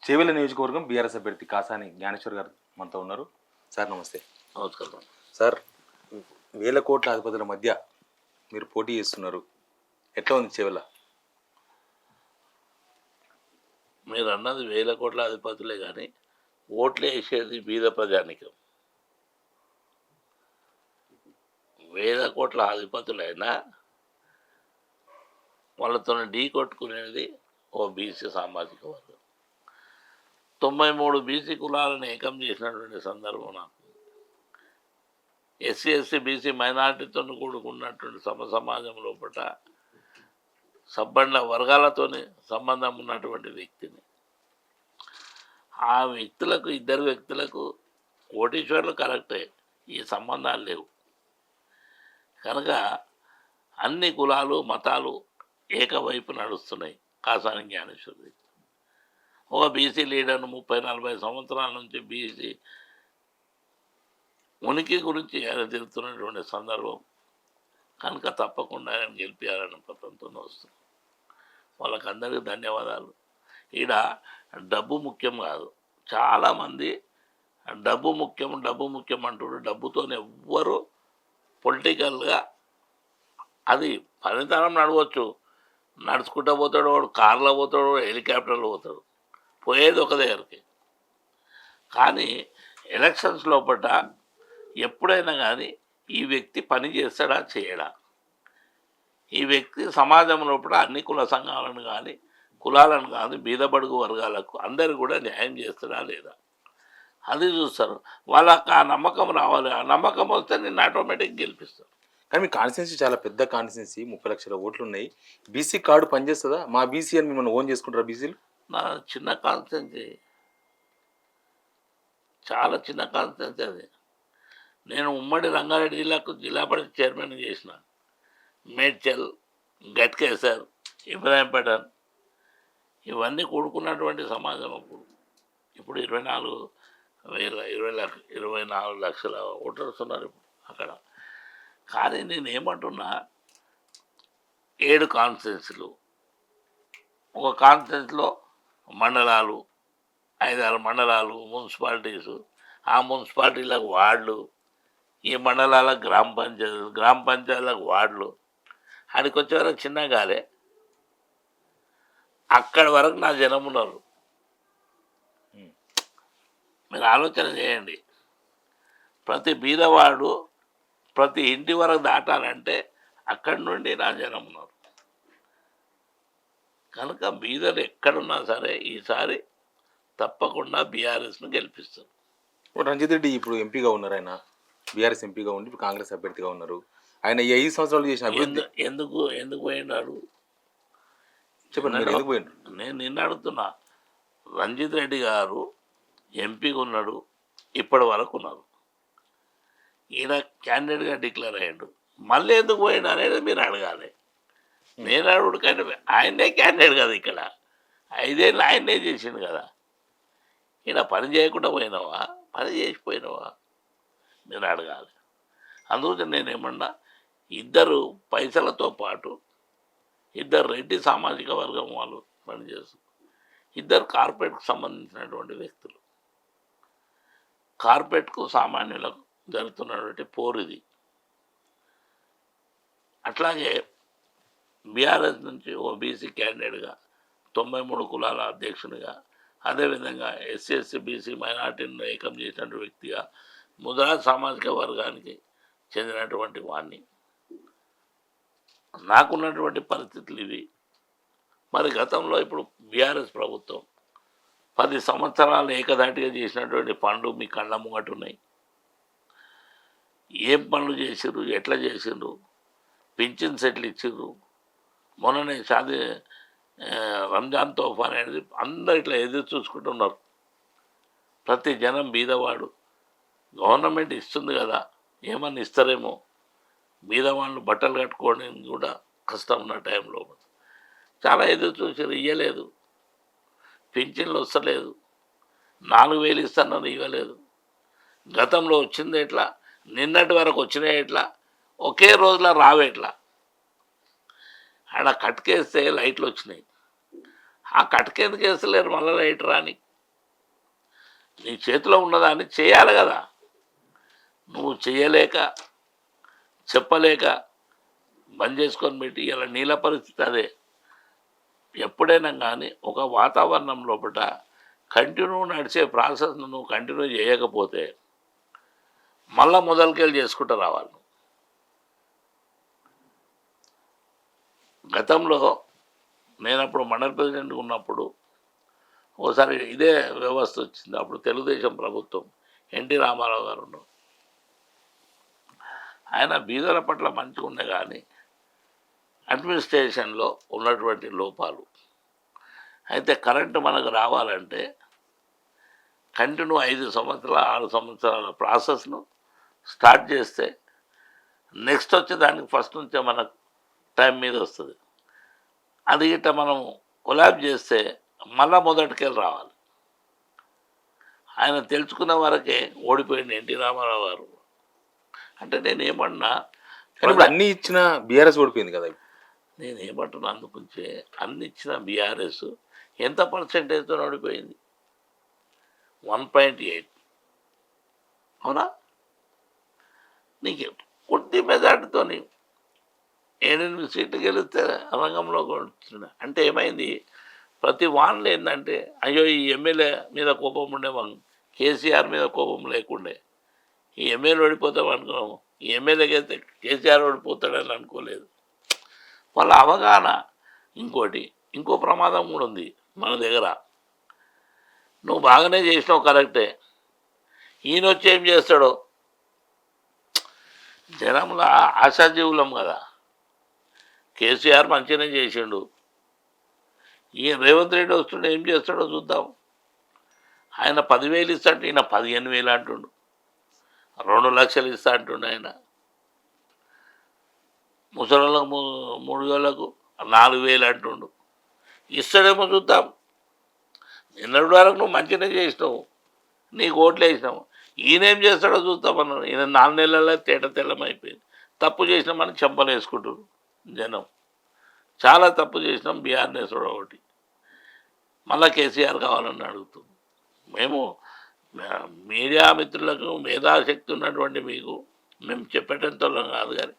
చేవెళ్ళ నియోజకవర్గం బీఆర్ఎస్ అభ్యర్థి కాసాని జ్ఞానేశ్వర్ గారు మనతో ఉన్నారు. సార్ నమస్తే. నమస్కారం సార్, వేల కోట్ల అధిపతుల మధ్య మీరు పోటీ చేస్తున్నారు, ఎట్లా ఉంది చేవెళ్ళ? మీరు అన్నది వేల కోట్ల అధిపతులే కానీ ఓట్లు వేసేది బీద ప్రజానికం. వేల కోట్ల అధిపతులైనా వాళ్ళతో ఢీ కొట్టుకునేది ఓ బీసీ సామాజిక వర్గం. 93 బీసీ కులాలను ఏకం చేసినటువంటి సందర్భం నాకు ఎస్సీ ఎస్సీ బీసీ మైనార్టీతో కూడుకున్నటువంటి సమాజం లోపల సబ్బండ వర్గాలతోనే సంబంధం ఉన్నటువంటి వ్యక్తిని. ఆ వ్యక్తులకు, ఇద్దరు వ్యక్తులకు కోటీశ్వర్లు కరెక్టే, ఈ సంబంధాలు లేవు. కనుక అన్ని కులాలు మతాలు ఏకవైపు నడుస్తున్నాయి. కాసాని జ్ఞానేశ్వరి ఒక బీసీ లీడర్ను 30-40 సంవత్సరాల నుంచి బీసీ ఉనికి గురించి ఆయన తిరుగుతున్నటువంటి సందర్భం కనుక తప్పకుండా ఆయన గెలిపించాలని పథంతో వస్తుంది. వాళ్ళకందరికీ ధన్యవాదాలు. ఈడ డబ్బు ముఖ్యం కాదు. చాలామంది డబ్బు ముఖ్యం అంటున్నారు. డబ్బుతో ఎవ్వరు పొలిటికల్గా అది పనితనం నడవచ్చు. నడుచుకుంటూ పోతాడు, వాడు కార్లో పోతాడు, హెలికాప్టర్లో పోతాడు, పోయేది ఒక దగ్గరికి. కానీ ఎలక్షన్స్ లోపల ఎప్పుడైనా కానీ ఈ వ్యక్తి పని చేస్తాడా చేయడా, ఈ వ్యక్తి సమాజం లోపల అన్ని కుల సంఘాలను కానీ కులాలను కానీ బీదబడుగు వర్గాలకు అందరు కూడా న్యాయం చేస్తాడా లేదా అది చూస్తారు. వాళ్ళకి ఆ నమ్మకం రావాలి. ఆ నమ్మకం వస్తే నేను ఆటోమేటిక్ గెలిపిస్తాను. కానీ మీ కాన్స్టిట్యున్సీ చాలా పెద్ద కాన్స్టిట్యున్సీ, 30 లక్షల ఓట్లు ఉన్నాయి. బీసీ కార్డు పనిచేస్తుందా? మా బీసీ అని మిమ్మల్ని ఓన్ చేసుకుంటారా బీసీలు? నా చిన్న కాన్స్టిట్యున్సీ, చాలా చిన్న కాన్స్టిట్యున్సీ అది. నేను ఉమ్మడి రంగారెడ్డి జిల్లాకు జిల్లా పరిషత్ చైర్మన్ చేసిన. మేడ్చల్, గట్కేసర్, ఇబ్రాహీంపేట ఇవన్నీ కూడుకున్నటువంటి సమాజం. ఇప్పుడు 24 లక్షల ఓటర్స్ ఉన్నారు ఇప్పుడు అక్కడ. కానీ నేను ఏమంటున్నా, 7 కాన్స్టిట్యున్సీలు, ఒక కాన్స్టిట్యున్సీలో మండలాలు, 5-6 మండలాలు, మున్సిపాలిటీసు, ఆ మున్సిపాలిటీలకు వార్డులు, ఈ మండలాలకు గ్రామ పంచాయతీలకు వార్డులు, ఆడికి వచ్చే వరకు చిన్న గాలే. అక్కడి వరకు నా జనం ఉన్నారు. మీరు ఆలోచన చేయండి. ప్రతి బీదవాడు ప్రతి ఇంటి వరకు దాటాలంటే అక్కడి నుండి నా జనం ఉన్నారు. కనుక బీదలు ఎక్కడున్నా సరే ఈసారి తప్పకుండా బీఆర్ఎస్ను గెలిపిస్తారు. రంజిత్ రెడ్డి ఇప్పుడు ఎంపీగా ఉన్నారు. ఆయన బీఆర్ఎస్ ఎంపీగా ఉండి ఇప్పుడు కాంగ్రెస్ అభ్యర్థిగా ఉన్నారు. ఆయన ఈ 5 సంవత్సరాలు చేసిన అభివృద్ధి ఎందుకు పోయినాడు చెప్పండి. మీరు ఎందుకు పోయినారు? నేను నిన్న అడుగుతున్నా. రంజిత్ రెడ్డి గారు ఎంపీగా ఉన్నాడు, ఇప్పటి వరకు ఉన్నారు. ఈయన క్యాండిడేట్గా డిక్లేర్ అయ్యాడు. మళ్ళీ ఎందుకు పోయాడు అనేది మీరు అడగాలి. నేను అడుగుడు కానీ ఆయనే క్యాండిడేట్ కదా. ఇక్కడ 5 ఏళ్ళు ఆయనే చేసిండు కదా. ఈయన పని చేయకుండా పోయినావా, పని చేసిపోయినావా మీరు అడగాలి. అందుకని నేనేమన్నా, ఇద్దరు పైసలతో పాటు ఇద్దరు రెడ్డి సామాజిక వర్గం వాళ్ళు పనిచేస్తారు. ఇద్దరు కార్పొరేట్కు సంబంధించినటువంటి వ్యక్తులు. కార్పొరేట్కు సామాన్యులకు జరుగుతున్నటువంటి పోరిది. అట్లాగే బీఆర్ఎస్ నుంచి ఓ బీసీ క్యాండిడేట్గా, 93 కులాల అధ్యక్షునిగా, అదేవిధంగా ఎస్సీ ఎస్సీ బీసీ మైనార్టీని ఏకం చేసినటువంటి వ్యక్తిగా, ముద్రా సామాజిక వర్గానికి చెందినటువంటి వాడిని. నాకున్నటువంటి పరిస్థితులు ఇవి. మరి గతంలో ఇప్పుడు బీఆర్ఎస్ ప్రభుత్వం 10 సంవత్సరాలు ఏకధాటిగా చేసినటువంటి పనులు మీ కళ్ళ ముంగట ఉన్నాయి. ఏం పనులు చేసిర్రు, ఎట్లా చేసిండ్రు, పింఛన్ సెట్లు ఇచ్చిర్రు. మొన్ననే రంజాన్ తోఫా అనేది అందరు ఇట్లా ఎదురు చూసుకుంటున్నారు. ప్రతి జనం బీదవాడు గవర్నమెంట్ ఇస్తుంది కదా, ఏమన్నా ఇస్తారేమో, బీదవాళ్ళు బట్టలు కట్టుకోవడానికి కూడా కష్టం ఉన్న టైంలో చాలా ఎదురు చూసారు. ఇవ్వలేదు. పింఛన్లు వస్తలేదు. 4,000 ఇస్తున్నారు, ఇవ్వలేదు. గతంలో వచ్చింది ఎట్లా, నిన్నటి వరకు వచ్చినాయి ఎట్లా, ఒకే రోజులో రావేట్లా. ఆడ కట్కేస్తే లైట్లు వచ్చినాయి. ఆ కట్కేందుకు వేస్తలేరు మళ్ళీ లైట్ రాని. నీ చేతిలో ఉన్నదాన్ని చేయాలి కదా. నువ్వు చేయలేక చెప్పలేక బంద్ చేసుకొని పెట్టి ఇలా నీళ్ళ పరిస్థితి అదే. ఎప్పుడైనా కానీ ఒక వాతావరణం లోపల కంటిన్యూ నడిచే ప్రాసెస్ను నువ్వు కంటిన్యూ చేయకపోతే మళ్ళా మొదలుకెళ్ళి చేసుకుంటూ రావాలి. గతంలో నేను అప్పుడు మండల ప్రెసిడెంట్ ఉన్నప్పుడు ఒకసారి ఇదే వ్యవస్థ వచ్చింది. అప్పుడు తెలుగుదేశం ప్రభుత్వం, ఎన్టీ రామారావు గారు ఉన్నారు. ఆయన బీదల పట్ల మంచిగా ఉండే కానీ అడ్మినిస్ట్రేషన్లో ఉన్నటువంటి లోపాలు. అయితే కరెంటు మనకు రావాలంటే కంటిన్యూ 5 సంవత్సరాల 6 సంవత్సరాల ప్రాసెస్ను స్టార్ట్ చేస్తే నెక్స్ట్ వచ్చే దానికి ఫస్ట్ నుంచే మనకు టైం మీద వస్తుంది. అది గిట్ట మనం కొలాబ్ చేస్తే మళ్ళా మొదటికెళ్ళి రావాలి. ఆయన తెలుసుకున్న వరకే ఓడిపోయింది ఎన్టీ రామారావు గారు. అంటే నేనేమన్నా కానీ ఇప్పుడు అన్ని ఇచ్చిన బీఆర్ఎస్ ఓడిపోయింది కదా. నేనేమంటున్నా అందుకుంచే అన్ని ఇచ్చిన బీఆర్ఎస్ ఎంత పర్సెంటేజ్తో ఓడిపోయింది? 1.8. అవునా? నీకు కొద్ది మెజార్టీతో 7-8 సీట్లు గెలిస్తే రంగంలో కూర్చున్నా అంటే ఏమైంది? ప్రతి వాన్లు ఏంటంటే అయ్యో ఈ ఎమ్మెల్యే మీద కోపం ఉండే, మనం కేసీఆర్ మీద కోపం లేకుండే ఈ ఎమ్మెల్యే ఓడిపోతాం అనుకున్నాము. ఈ ఎమ్మెల్యేకి అయితే కేసీఆర్ ఓడిపోతాడని అనుకోలేదు. వాళ్ళ అవగాహన. ఇంకో ప్రమాదం కూడా ఉంది మన దగ్గర. నువ్వు బాగానే చేసినావు కరెక్టే, ఈయన వచ్చి ఏం చేస్తాడో. జనంలో ఆశాజీవులం కదా. కేసీఆర్ మంచిగానే చేసిండు, ఈయన రేవంత్ రెడ్డి వస్తుండే ఏం చేస్తాడో చూద్దాం. ఆయన 10,000 ఇస్తా అంటే ఈయన 15,000 అంటుండు, 2 లక్షలు ఇస్తా అంటుండు. ఆయన ముసలోళ్ళకు 3 వేలకు 4,000 అంటుండు. ఇస్తాడేమో చూద్దాం. నిన్నటి వరకు నువ్వు మంచిగానే చేసినావు, నీకు ఓట్లు వేసినావు, ఈయనేం చేస్తాడో చూస్తామన్నాడు. ఈయన 4 నెలల్లో తేట తెల్లమైపోయింది. తప్పు చేసినామని చెంపలు వేసుకుంటారు జనం. చాలా తప్పు చేసినాం బీఆర్ఎస్ ఒకటి, మళ్ళా కేసీఆర్ కావాలని అడుగుతుంది. మేము మీడియా మిత్రులకు మేధాశక్తి ఉన్నటువంటి మీకు మేము చెప్పేటంతో కాదు, కానీ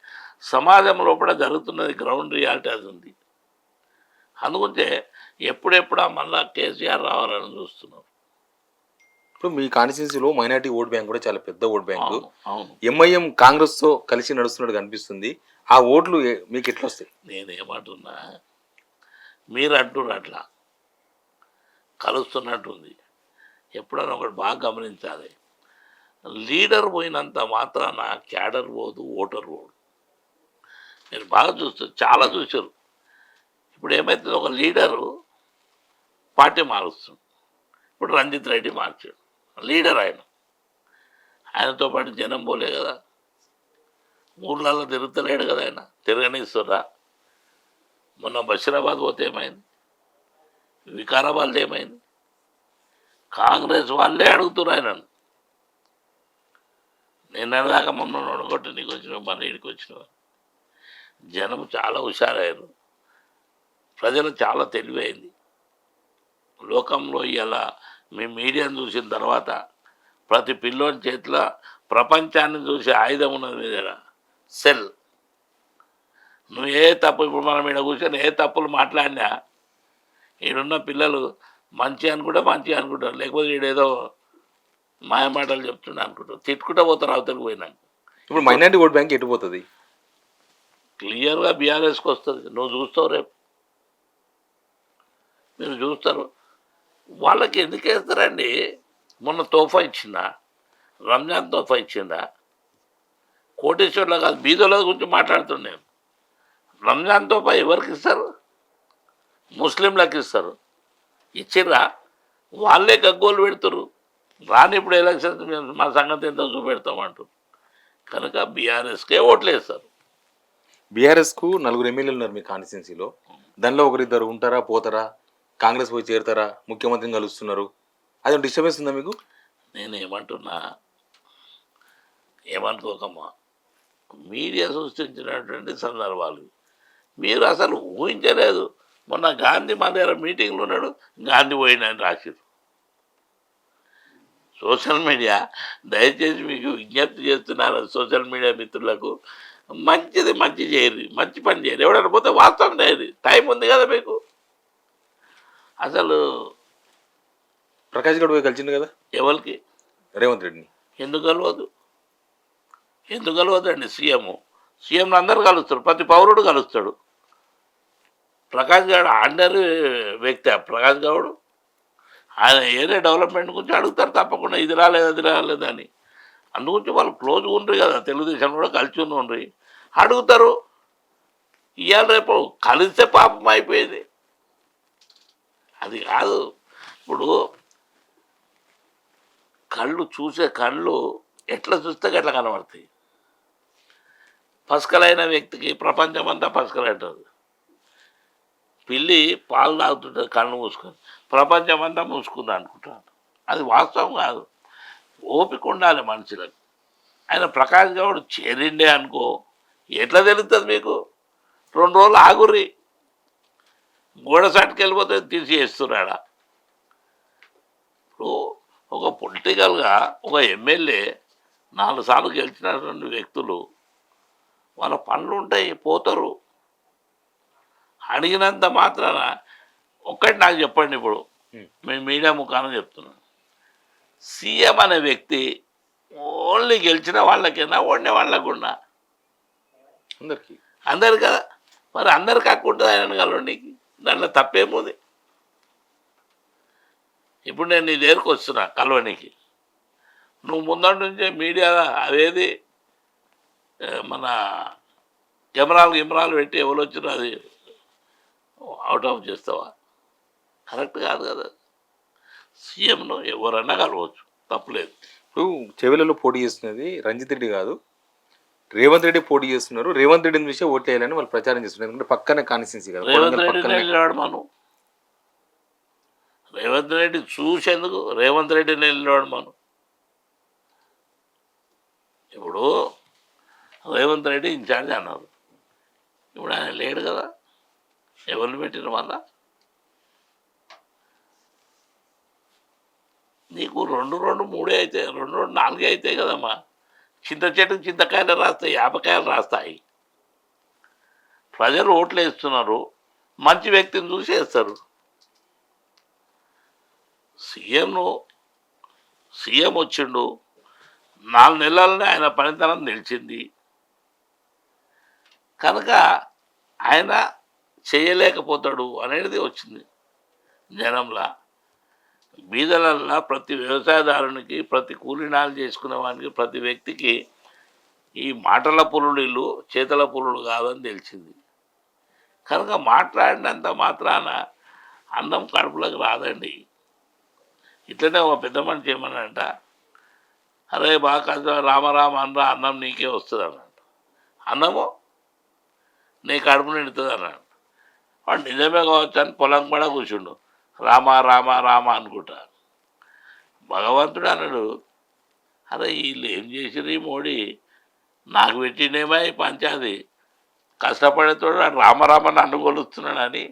సమాజంలో కూడా జరుగుతున్నది గ్రౌండ్ రియాలిటీ అది ఉంది. అందుకుంటే ఎప్పుడెప్పుడా మళ్ళా కేసీఆర్ రావాలని చూస్తున్నాం. ఇప్పుడు మీ కాన్స్టిట్యున్సీలో మైనార్టీ ఓట్ బ్యాంక్ కూడా చాలా పెద్ద ఓట్ బ్యాంకు. అవును. ఎంఐఎం కాంగ్రెస్తో కలిసి నడుస్తున్నట్టు కనిపిస్తుంది. ఆ ఓట్లు మీకు ఎట్లా వస్తాయి? నేనేమంటున్నా, మీరు అంటున్నారు అట్లా కలుస్తున్నట్టుంది. ఎప్పుడైనా ఒకటి బాగా గమనించాలి. లీడర్ పోయినంత మాత్రాన క్యాడర్ పోదు, ఓటర్ పోదు. నేను బాగా చూస్తాను, చాలా చూశారు. ఇప్పుడు ఏమవుతుంది, ఒక లీడరు పార్టీ మారుస్తుంది. ఇప్పుడు రంజిత్ రెడ్డి మార్చాడు, లీడర్ ఆయనతో పాటు జనం పోలే కదా, ఊర్లలో తిరుగుతలేడు కదా, ఆయన తిరగనిస్తురా. మొన్న బషీరాబాద్ పోతే ఏమైంది, వికారాబాద్ ఏమైంది, కాంగ్రెస్ వాళ్ళే అడుగుతున్నారు ఆయనను. నిన్నదాకా మొన్న నొడగొట్టి నీకు వచ్చినావు, మన ఇంటికి వచ్చినావు. జనం చాలా హుషారయ్యారు, ప్రజలు చాలా తెలివైంది. లోకంలో ఇలా మీ మీడియాను చూసిన తర్వాత ప్రతి పిల్లోని చేతిలో ప్రపంచాన్ని చూసే ఆయుధం ఉన్నది మీ దగ్గర, సెల్. నువ్వు ఏ తప్పు, ఇప్పుడు మనం ఈడ కూర్చొని ఏ తప్పులు మాట్లాడినా ఈడున్న పిల్లలు మంచి అనుకుంటారు, లేకపోతే ఈడేదో మాయమాటలు చెప్తుండే అనుకుంటారు, తిట్టుకుంటూ పోతారు అవతలికి పోయినాక. ఇప్పుడు మైనార్టీ ఓట్ బ్యాంక్ ఎటు పోతుంది? క్లియర్గా బీఆర్ఎస్కి వస్తుంది. నువ్వు చూస్తావు, రేపు మీరు చూస్తారు. వాళ్ళకి ఎందుకు వేస్తారండి? మొన్న తోఫా ఇచ్చిందా, రంజాన్ తోఫా ఇచ్చిందా? కోటేశ్వర్లో కాదు, బీదోళ్ళ గురించి మాట్లాడుతున్నాను. రంజాన్ తోఫా ఎవరికి ఇస్తారు? ముస్లింలకు ఇస్తారు. ఇచ్చిర్రా? వాళ్ళే గగ్గోలు పెడుతురు. రాని ఇప్పుడు ఎలక్షన్స్ మా సంగతి ఎంత చూపెడతామంటారు. కనుక బీఆర్ఎస్కే ఓట్లు వేస్తారు. బీఆర్ఎస్కు 4 ఎమ్మెల్యేలు ఉన్నారు మీ కాన్స్టిట్యున్సీలో. దానిలో 1-2 ఉంటారా, పోతారా, కాంగ్రెస్ పోయి చేరుతారా, ముఖ్యమంత్రిని కలుస్తున్నారు, అది డిస్టర్బెన్స్ ఉందా మీకు? నేను ఏమనుకోకమ్మా, మీడియా సృష్టించినటువంటి సందర్భాలు మీరు అసలు ఊహించలేదు. మొన్న గాంధీ మా దగ్గర మీటింగ్లో ఉన్నాడు, గాంధీ పోయినని రాసిరు. సోషల్ మీడియా దయచేసి మీకు విజ్ఞప్తి చేస్తున్నారు సోషల్ మీడియా మిత్రులకు, మంచి చేయరు, మంచి పని చేయరు. ఎవడైనా పోతే వాస్తవం లేదు, టైం ఉంది కదా మీకు. అసలు ప్రకాష్ గౌడ్ పోయి కలిసిండు కదా ఎవరికి రేవంత్ రెడ్డిని. ఎందుకు కలవదు? ఎందుకు కలవదండి? సీఎంలు అందరూ కలుస్తారు, ప్రతి పౌరుడు కలుస్తాడు. ప్రకాష్ గౌడ్ ఆర్డినరీ వ్యక్తి. ప్రకాష్ గౌడ్ ఆయన ఏరియా డెవలప్మెంట్ గురించి అడుగుతారు తప్పకుండా, ఇది రాలేదు అది రాలేదని. అందుగురించి వాళ్ళు క్లోజ్గా ఉండరు కదా, తెలుగుదేశం కూడా కలిసి ఉండ్రి, అడుగుతారు. ఇవాళ రేపు కలిస్తే పాపం అయిపోయేది. అది కాదు. ఇప్పుడు చూసే కళ్ళు ఎట్లా చూస్తే అట్లా కనబడతాయి. పసకలైన వ్యక్తికి ప్రపంచమంతా పసకలంటుంది. పిల్లి పాలు తాగుతుంటుంది కళ్ళు మూసుకొని, ప్రపంచమంతా మూసుకుంది అనుకుంటాను. అది వాస్తవం కాదు. ఓపిక ఉండాలి మనుషులకు. ఆయన ప్రకాష్ గౌడ్ చేరిండే అనుకో, ఎట్లా తెలుస్తుంది మీకు? 2 రోజులు ఆగుర్రి, గోడ సాటుకు వెళ్ళిపోతే తీసేస్తున్నాడా. ఇప్పుడు ఒక పొలిటికల్గా ఒక ఎమ్మెల్యే 4 సార్లు గెలిచినటువంటి వ్యక్తులు వాళ్ళ పనులు ఉంటాయి, పోతారు. అడిగినంత మాత్రాన ఒక్కటి నాకు చెప్పండి. ఇప్పుడు మేము మీడియా ముఖాన చెప్తున్నాను, సీఎం అనే వ్యక్తి ఓన్లీ గెలిచిన వాళ్ళకైనా ఓడిన వాళ్ళకున్నా అందరు కదా. మరి అందరికి హక్కు ఉంటుంది ఆయన కలవడానికి, దాంట్లో తప్పేముంది? ఇప్పుడు నేను నీ దగ్గరకు వస్తున్నా కలవనికి, నువ్వు ముందటి నుంచే మీడియా అదేది మన కెమెరాలు పెట్టి ఎవరు వచ్చినా అది అవుట్ ఆఫ్ చేస్తావా? కరెక్ట్ కాదు కదా. సీఎంను ఎవరన్నా కలవచ్చు, తప్పులేదు. ఇప్పుడు చెవిలలో పోటీ చేస్తున్నది రంజిత్ రెడ్డి కాదు, రేవంత్ రెడ్డి పోటీ చేస్తున్నారు. రేవంత్ రెడ్డిని చూసే ఓట్లు వేయాలని వాళ్ళు ప్రచారం చేస్తున్నారు. ఎందుకంటే పక్కనే కాన్స్టిట్యున్సీ కదా. రేవంత్ రెడ్డిని వెళ్ళాడు మనం, రేవంత్ రెడ్డి చూసేందుకు రేవంత్ రెడ్డిని వెళ్ళాడు మనం. ఇప్పుడు రేవంత్ రెడ్డి ఇన్ఛార్జ్ అన్నారు, ఇప్పుడు ఆయన లేడు కదా. ఎవరిని పెట్టిన వల్ల నీకు 2, 3 అయితే 2, 4 అవుతాయి కదమ్మా. చింత చెట్టుకు చింతకాయలు రాస్తాయి, యాపకాయలు రాస్తాయి. ప్రజలు ఓట్లు వేస్తున్నారు, మంచి వ్యక్తిని చూసి వేస్తారు. సీఎం వచ్చిండు, 4 నెలలనే ఆయన పనితనం నిలిచింది కనుక ఆయన చేయలేకపోతాడు అనేది వచ్చింది జనంలా. బీదలల్లా ప్రతి వ్యవసాయదారునికి, ప్రతి కూలీనాలు చేసుకునే వానికి, ప్రతి వ్యక్తికి ఈ మాటల పులులు చేతల పులులు కాదని తెలిసింది కనుక మాట్లాడినంత మాత్రాన అన్నం కడుపులోకి రాదండి. ఇట్లనే ఒక పెద్ద మనిషి ఏమన్నంట, అరే బాగా కష్టం రామరామ అనరా, అన్నం నీకే వస్తుంది అన్నట్టు. అన్నము నీ కడుపు నిండుతుంది అన్నాడు. వాడు నిజమే కావచ్చు అని పొలం కూడా కూర్చుండు, రామ రామ రామ అనుకుంటా. భగవంతుడు అన్నాడు, అరే వీళ్ళు ఏం చేసిరు ఈ మోడీ, నాకు పెట్టినేమో ఈ పంచాది, కష్టపడేతోడు రామరామ నన్ను కొలుస్తున్నాడని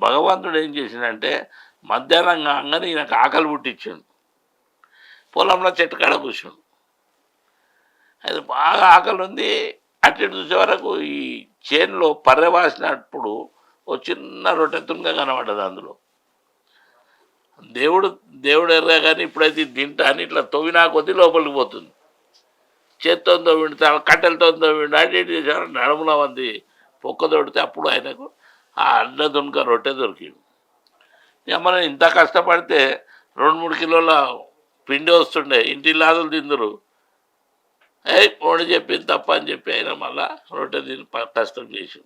భగవంతుడు ఏం చేసిండంటే మధ్యాహ్నం కాగానే ఈయనకు ఆకలి పుట్టించాడు. పొలంలో చెట్టు కాడ కూర్చుండు. అది బాగా ఆకలి ఉంది. అటు చూసే వరకు ఈ చేనులో పర్యవాసినప్పుడు ఓ చిన్న రొట్టె తునక కనబడ్డది. అందులో దేవుడు ఎర్రా కానీ ఇప్పుడైతే తింటా అని ఇట్లా తవ్వినా కొద్దీ లోపలికి పోతుంది. చేత్తో తవ్విండు, కట్టెలతో తవ్విండు, అటు ఇటు చేసాడు, నడుములో ఉంది పొక్క తొడితే అప్పుడు ఆయనకు ఆ అడ్డ దునక రొట్టె దొరికిండు. మనం ఇంత కష్టపడితే 2-3 కిలోల పిండి వస్తుండే, ఇంటి లాదులు తిందరు. ఓడి చెప్పింది తప్ప అని చెప్పి ఆయన మళ్ళా రొట్టె తిని కష్టం చేసి.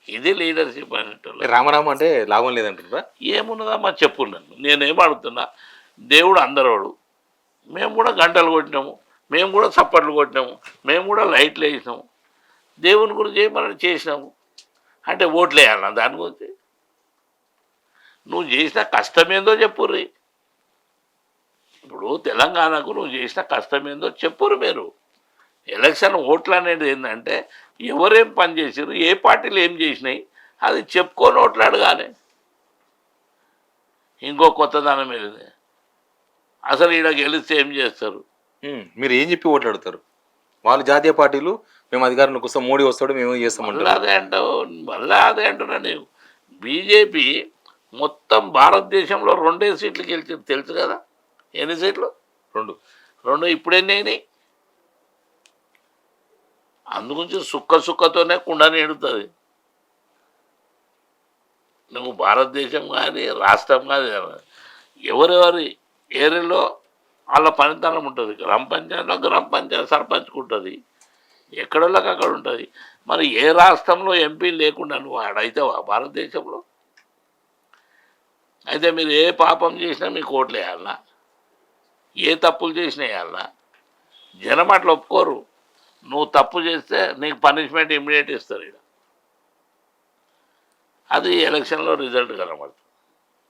ఇది లీడర్షిప్ అనేటోళ్ళు. రామరామ అంటే లాభం లేదంటున్నారా? ఏమున్నదమ్మా చెప్పు. నేనేం అడుగుతున్నా, దేవుడు అందరోడు, మేము కూడా గంటలు కొట్టినాము, మేము కూడా చప్పట్లు కొట్టినాము, మేము కూడా లైట్లు వేసినాము, దేవుని గురించి ఏమన్నా చేసినాము అంటే ఓట్లు వేయాలన్నా దాని గురించి? నువ్వు చేసిన కష్టమేందో చెప్పుర్రి. ఇప్పుడు తెలంగాణకు నువ్వు చేసిన కష్టమేందో చెప్పురు. మీరు ఎలక్షన్ ఓట్లు అనేది ఏంటంటే ఎవరేం పని చేసారు, ఏ పార్టీలు ఏం చేసినాయి అది చెప్పుకొని ఓట్లు అడగాలి. ఇంకో కొత్తదనం వెళ్ళింది, అసలు ఈడ గెలిస్తే ఏం చేస్తారు? మీరు ఏం చెప్పి ఓట్లాడతారు? వాళ్ళు జాతీయ పార్టీలు మేము అధికారంలోకి వస్తాం, మోడీ వస్తాడు, మేము మళ్ళీ చేస్తామంటారు. అదే అంటావు, మళ్ళీ అదే అంటున్నా నేను. బీజేపీ మొత్తం భారతదేశంలో 2 సీట్లు గెలిచింది తెలుసు కదా. ఎన్ని సీట్లు? 2. 2. ఇప్పుడు ఎన్ని అయినాయి? అందుగురించి సుక్కతోనే కుండ నీడుతుంది. నువ్వు భారతదేశం కానీ రాష్ట్రం కానీ ఎవరెవరి ఏరియాలో వాళ్ళ పనితనం ఉంటుంది. గ్రామ పంచాయతీలో గ్రామ పంచాయతీ సర్పంచ్కి ఉంటుంది, ఎక్కడోళ్ళకి అక్కడ ఉంటుంది. మరి ఏ రాష్ట్రంలో ఎంపీ లేకుండా నువ్వు ఆడైతావా భారతదేశంలో? అయితే మీరు ఏ పాపం చేసినా మీకు ఓట్లు వేయాలన్నా, ఏ తప్పులు చేసినా వేయాలన్నా? జనం అట్లా ఒప్పుకోరు. నువ్వు తప్పు చేస్తే నీకు పనిష్మెంట్ ఇమ్మీడియట్ ఇస్తారు. ఇక్కడ అది ఎలక్షన్లో రిజల్ట్ కనబడుతుంది.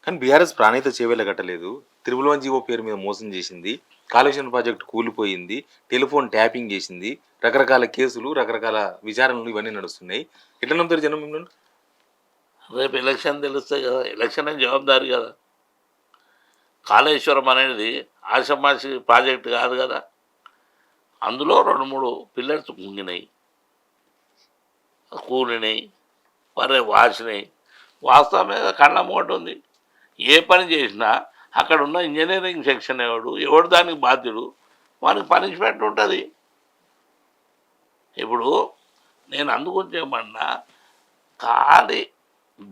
కానీ బీఆర్ఎస్ ప్రాణిత చేవేళ్ళ కట్టలేదు, త్రిబుల్ 1 జీవో పేరు మీద మోసం చేసింది, కాళేశ్వరం ప్రాజెక్టు కూలిపోయింది, టెలిఫోన్ ట్యాపింగ్ చేసింది, రకరకాల కేసులు, రకరకాల విచారణలు ఇవన్నీ నడుస్తున్నాయి. ఎట్లా నమ్ముతారు జనం మిమ్మల్ని? రేపు ఎలక్షన్ తెలుస్తాయి కదా. ఎలక్షన్ జవాబుదారి కదా. కాళేశ్వరం అనేది ఆషమాషి ప్రాజెక్టు కాదు కదా. అందులో 2-3 పిల్లర్స్ కుంగినాయి, కూలినాయి, వాసినాయి. వాస్తవం మీద కళ్ళ మూట ఉంది. ఏ పని చేసినా అక్కడ ఉన్న ఇంజనీరింగ్ సెక్షన్ ఎవడు దానికి బాధ్యుడు, వానికి పనిష్మెంట్ ఉంటుంది. ఇప్పుడు నేను అందుగురించి ఏమన్నా, ఖాళీ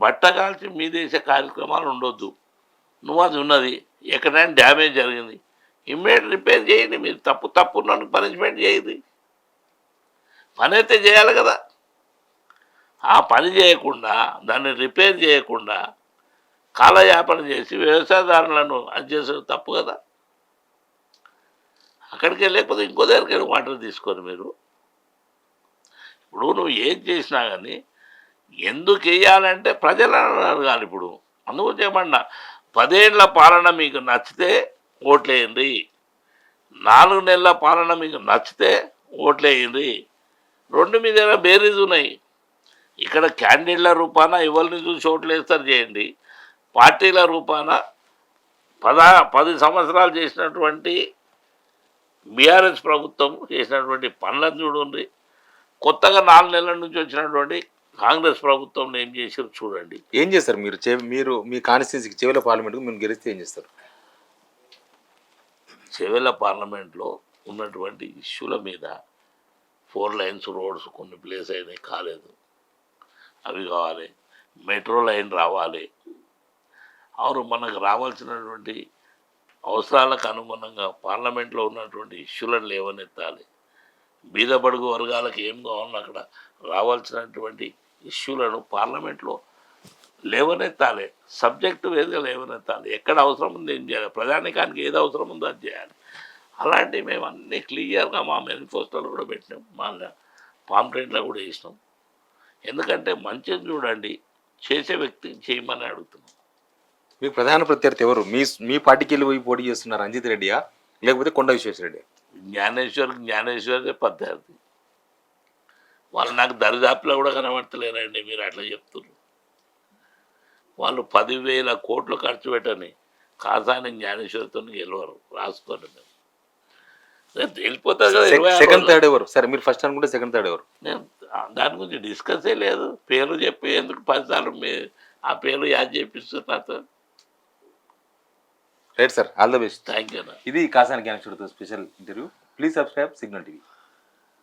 బట్ట కాల్చి మీదేసే కార్యక్రమాలు ఉండొద్దు. నువ్వు అది ఉన్నది, ఎక్కడైనా డ్యామేజ్ జరిగింది ఇమ్మీడియట్ రిపేర్ చేయండి. మీరు తప్పు నన్ను పనిష్మెంట్ చేయండి. పని అయితే చేయాలి కదా. ఆ పని చేయకుండా, దాన్ని రిపేర్ చేయకుండా కాలయాపన చేసి వ్యవసాయదారులను అది చేసే తప్పు కదా. అక్కడికి వెళ్ళకపోతే ఇంకో దగ్గరికి వెళ్ళి వాటర్ తీసుకొని మీరు. ఇప్పుడు నువ్వు ఏం చేసినా కానీ ఎందుకు వేయాలంటే ప్రజలను అడగాలి. ఇప్పుడు అందుకు చేయమన్నా, 10 ఏళ్ల పాలన మీకు నచ్చితే ఓట్లేయండి, 4 నెలల పాలన మీకు నచ్చితే ఓట్లేయండి. 2 మీద బేరీజ్ ఉన్నాయి. ఇక్కడ క్యాండిడేట్ల రూపాన ఎవరిని చూసి ఓట్లు వేస్తారు చేయండి, పార్టీల రూపాన 10 సంవత్సరాలు చేసినటువంటి బీఆర్ఎస్ ప్రభుత్వం చేసినటువంటి పనులను చూడండి, కొత్తగా 4 నెలల నుంచి వచ్చినటువంటి కాంగ్రెస్ ప్రభుత్వం ఏం చేశారు చూడండి. ఏం చేస్తారు మీరు? మీరు మీ కాన్స్టిట్యూన్సీకి చెవుల పార్లమెంట్కు మేము గెలిస్తే ఏం చేస్తారు? చెవెళ్ళ పార్లమెంట్లో ఉన్నటువంటి ఇష్యూల మీద 4 లైన్స్ రోడ్స్ కొన్ని ప్లేస్ అయినాయి, కాలేదు, అవి కావాలి. మెట్రో లైన్ రావాలి. అవును, మనకు రావాల్సినటువంటి అవసరాలకు అనుగుణంగా పార్లమెంట్లో ఉన్నటువంటి ఇష్యూలను లేవనెత్తాలి. బీద బడుగు వర్గాలకు ఏం కావాలన్నా అక్కడ రావాల్సినటువంటి ఇష్యూలను పార్లమెంట్లో లేవనెత్తాలి. సబ్జెక్టు వేదిగా లేవనెత్తాలి. ఎక్కడ అవసరం ఉంది ఏం చేయాలి, ప్రజానికానికి ఏది అవసరం ఉందో అది చేయాలి. అలాంటివి మేము అన్నీ క్లియర్గా మా మేనిఫెస్టోలో కూడా పెట్టినాం, మా పాంప్లెంట్లో కూడా వేసినాం. ఎందుకంటే మంచిని చూడండి, చేసే వ్యక్తిని చేయమని అడుగుతున్నాం. మీ ప్రధాన ప్రత్యర్థి ఎవరు? మీ పార్టీకి వెళ్ళి పోయి పోటీ చేస్తున్నారు రంజిత్ రెడ్డియా లేకపోతే కొండ విశ్వేశ్వరరెడ్డి? జ్ఞానేశ్వరే ప్రత్యర్థి. వాళ్ళు నాకు దరిదాపులో కూడా కనబడతలేరండి. మీరు అట్లా చెప్తున్నారు. వాళ్ళు 10,000 కోట్లు ఖర్చు పెట్టని కాసాని జ్ఞానేశ్వరితో గెలవరు, రాసుకోండి. మేము వెళ్ళిపోతారు కదా. సెకండ్ థర్డ్ ఎవరు? సరే, మీరు ఫస్ట్ అనుకుంటే సెకండ్ థర్డ్ ఎవరు? నేను దాని గురించి డిస్కసే లేదు. పేర్లు చెప్పి ఎందుకు 10 సార్లు ఆ పేర్లు యాడ్ చేపిస్తారు నాతో. Right sir, all the best. Thank you. ఇది కాసాని జ్ఞానేశ్వరితో special interview. Please subscribe Signal TV.